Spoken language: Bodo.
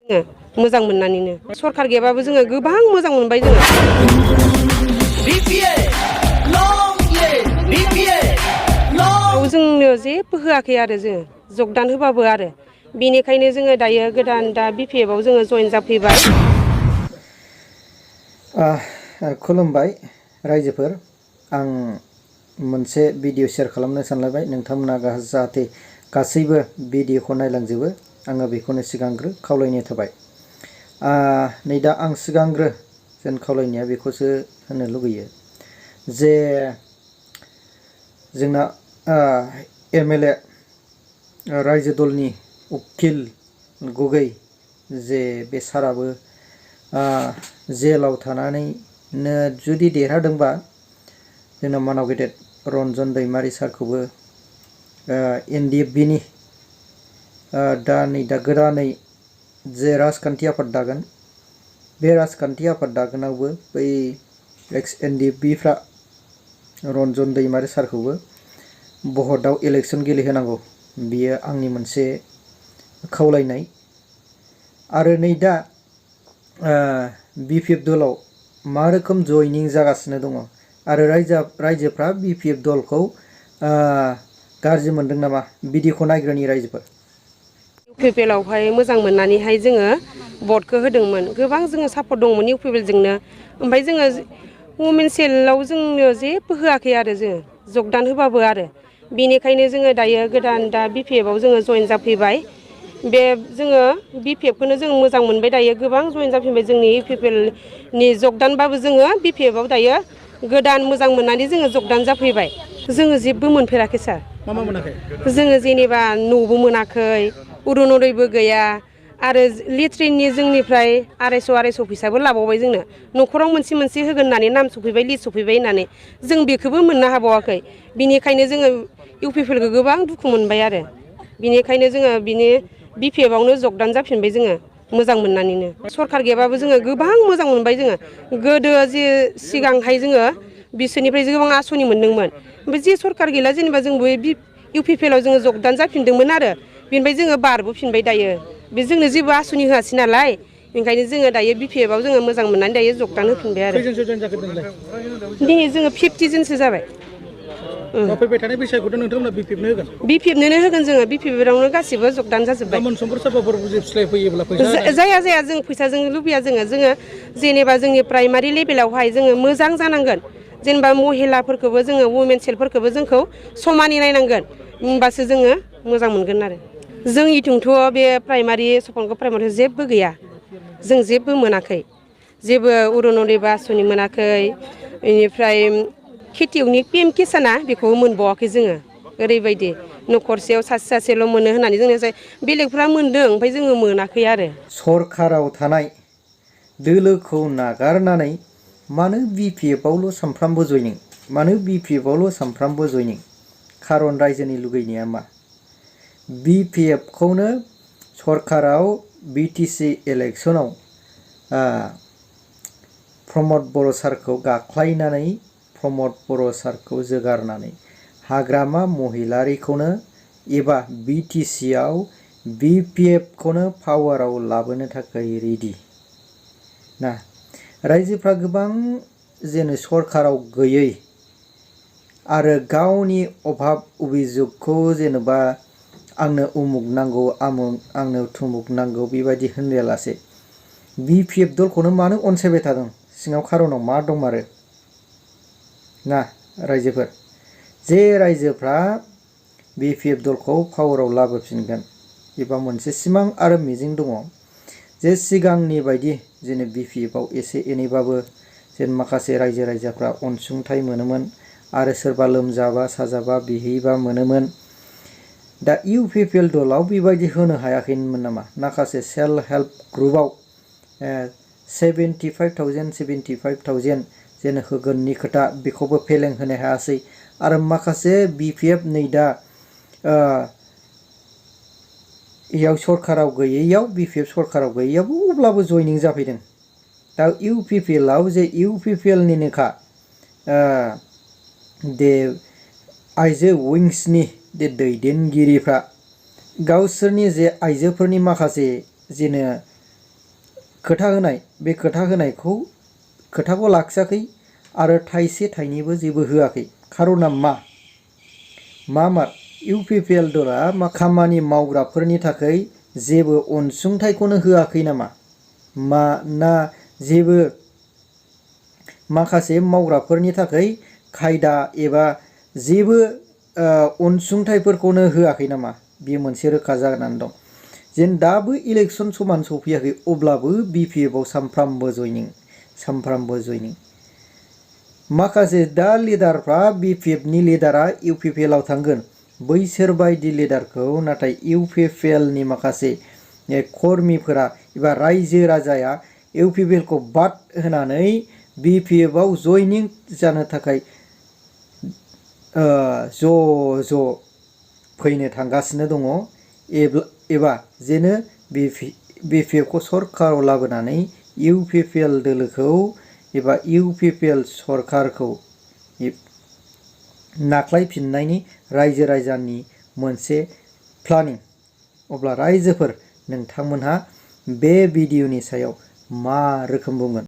मोजां मोननानैनो सरखार गैयाबाबो जोङो गोबां मोजां मोनबाय जोङो जोंनो जेबो होआखै आरो जोङो जगदान होबाबो आरो बेनिखायनो जोङो दायो गोदान दा बिपिएफआव जोङो जइन जाफैबाय। खुलुमबाय रायजोफोर, आं मोनसे भिडिअ शेयार खालामनो सानलायबाय। नोंथांमोना जाहाथे गासैबो भिडिअखौ नायलांजोबो, आङो बेखौनो सिगांग्रो खावलायनाय थाबाय। नै दा आं सिगांग्रो जेन खावलायनाया बेखौसो होनो लुगैयो जे जोंना एमएलए रायजो दलनि उकिल गुगै जे बे साराबो जेलाव थानानैनो जुदि देरहादोंबा जोंना मानाव गेदेर रन्जन दैमारि सारखौबो एनडिएफबिनि दा गोदानै जे राजखान्थि आफाद दागोन, बे राजखान्थि आफाद दागोनावबो by x एनडिएफबिफ्रा Ranjan Daimary सारखौबो भटआव election गेलेहोनांगौ, बियो आंनि मोनसे खावलायनाय। आरो नै दा बिपिएफ दलाव मा रोखोम जयनिं जागासिनो दङ आरो रायजोफ्रा बिपिएफ दलखौ गाज्रि मोनदों नामा, बिदिखौ नायग्रोनि रायजोफोर। इउपिपिएलआवहाय मोजां मोननानैहाय जोङो भटखौ होदोंमोन, गोबां जोङो सापर्ट दंमोन इउपिपिएलजोंनो। ओमफ्राय जोङो वमेन सेलाव जोंनो जेबो होआखै आरो जोङो जगदान होबाबो आरो बेनिखायनो जोङो दायो गोदान दा बिपिएफआव जोङो जइन जाफैबाय। बे जोङो बिपिएफखौनो जों मोजां मोनबाय, दायो गोबां जइन जाफैबाय जोंनि इउपिपिएलनि जगदानबाबो जोङो बिपिएफआव दायो गोदान मोजां मोननानै जोङो जगदान जाफैबाय। जोङो जेबो मोनफेराखै सार। मा मोनाखै? जोङो जेनेबा न'बो मोनाखै, अरुनदयबो गैया, आरो लेट्रिननि जोंनिफ्राय 250 फैसाबो लाबावबाय जोंनो। न'खराव मोनसे होगोन होननानै नाम सफैबाय, लिस्ट सफैबाय होननानै जों बेखौबो मोननो हाबावाखै। बिनिखायनो जोङो इउपिपिएलखौ गोबां दुखु मोनबाय आरो बिनिखायनो जोङो बिनि बिपिएफआवनो जगदान जाफिनबाय जोङो मोजां मोननानैनो। सरखार गैयाबाबो जोङो गोबां मोजां मोनबाय जोङो। गोदो जे सिगांहाय जोङो बिसोरनिफ्राय गोबां आसनि मोनदोंमोन, ओमफ्राय जे सरखार गैला जेनेबा जोंबो इउपिपिएलआव जोङो जगदान जाफिनदोंमोन आरो बेनिफ्राय जोङो बारबोफिनबाय दायो। बे जोंनो जेबो आसनि होआसै नालाय, ओंखायनो जोङो दायो बिपिएफआव जोङो मोजां मोननानै दायो जगदान होफिनबाय आरो। खैजोनसो जइन जाखो नोंलाय? दिनै जोङो 50 जनसो जाबाय। फैबाय थानाय बैसागुखौथ' नोंथांमोना बिपिएफनो होगोन? बिपिएफनोनो होगोन जोङो, बिपिएफआवनो गासिबो जगदान जाजोब्बाय। गाबोन समफोर सोरबाफोर बुजिस्लाय फैयोब्ला फैसा जाया जों फैसाजों लुबैया जोङो जेनेबा जोंनि प्राइमारि लेभेलावहाय जोङो मोजां जानांगोन। जेनेबा महिलाफोरखौबो जोङो वमेन सेलफोरखौबो जोंखौ समानै नायनांगोन, होमबासो जोङो मोजां मोनगोन आरो। जोंनिथिंथ' बे प्राइमारि सपनगाव प्राइमारियाव जेबो गैया, जों जेबो मोनाखै, जेबो अरुनदय आसनि मोनाखै। बेनिफ्राय खेथियकनि पिएम किसाना बेखौबो मोनबावाखै जोङो। ओरैबायदि न'खरसेयाव सासेल' मोनो होननानै जोंनो बेलेगफ्रा मोनदों, ओमफ्राय जोङो मोनाखै आरो। सरखाराव थानाय दोलोखौ नागारनानै मानो बिपिएफआवल' सानफ्रामबो जयनिं, मानो बिपिएफआवल' सानफ्रामबो जयनिं? खारन रायजोनि लुगैनाया मा? बिपिएफखौनो सरखाराव बिटिसि इलेक्सनाव प्रमद बर' सारखौ गाख्लायनानै, प्रमद बर' सारखौ जोगारनानै हाग्रामा महिलारिखौनो एबा बिटिसिआव बिपिएफखौनो पावाराव लाबोनो थाखाय रेडि ना। रायजोफ्रा गोबां जेन सरखाराव गैयै आरो गावनि अभाब अभिजुगखौ जेनेबा आंनो उमुक नांगौ, आंनो थुमुक नांगौ बेबायदि होनलायालासे बिपिएफ दलखौनो मानो अनसायबाय थादों? सिङाव खारनाव मा दंमारो ना रायजोफोर? जे रायजोफ्रा बिपिएफ दलखौ पावाराव लाबोफिनगोन एबा मोनसे सिमां आरो मिजिं दङ जे सिगांनि बायदि जेन बिपिएफआव एसे एनैबाबो जेन माखासे रायजो राजाफ्रा अनसुंथाइ मोनोमोन आरो सोरबा लोमजाबा साजाबा बिहैबा मोनोमोन। दा इउपिपिएल दलाव बेबायदि होनो हायाखैमोन नामा? माखासे सेल्फ हेल्प ग्रुपआव 75,000 जेन होगोननि खोथा बेखौबो फेलें होनो हायासै। आरो माखासे बिपिएफ नै दा इयाव सरखाराव गैयैयाव, बिपिएफ सरखाराव गैयैयावबो अब्लाबो जयनिं जाफैदों। दा इउपिपिएलआव जे इउपिपिएलनिनोखा दे आइजो विंसनि दे दैदेनगिरिफ्रा गावसोरनि जे आइजोफोरनि माखासे जेनो खोथा होनाय बे खोथा होनायखौ खोथाखौ लाखियाखै आरो थाइसे थाइनैबो जेबो होआखै। खारना मा इउपिपिएल दला मा खामानि मावग्राफोरनि थाखाय जेबो अनसुंथाइखौनो होआखै नामा? ना जेबो माखासे मावग्राफोरनि थाखाय खायदा एबा जेबो अनसुंथाइफोरखौनो होआखै नामा? बेयो मोनसे रोखा जानानै दं। जेन दाबो इलेक्सन समान सफैयाखै अब्लाबो बिपिएफआव सामफ्रामबो जयनिं माखासे दा लिडारफ्रा बिपिएफनि लिडारा इउपिपिएलआव थांगोन बैसोर बायदि लिडारखौ नाथाय इउपिपिएलनि माखासे कर्मिफोरा एबा रायजो राजाया इउपिपिएलखौ बाद होनानै बिपिएफआव जयनिं जानो थाखाय ज' फैनो थांगासिनो दङ एबा जेनो बिपिएफखौ सरकाराव लाबोनानै इउपिपिएल दोलोखौ एबा इउपिपिएल सरकारखौ नाख्लायफिननायनि रायजो राजानि मोनसे प्लानिं। अब्ला रायजोफोर नोंथांमोनहा बे भिडिअनि सायाव मा रोखोम बुंगोन?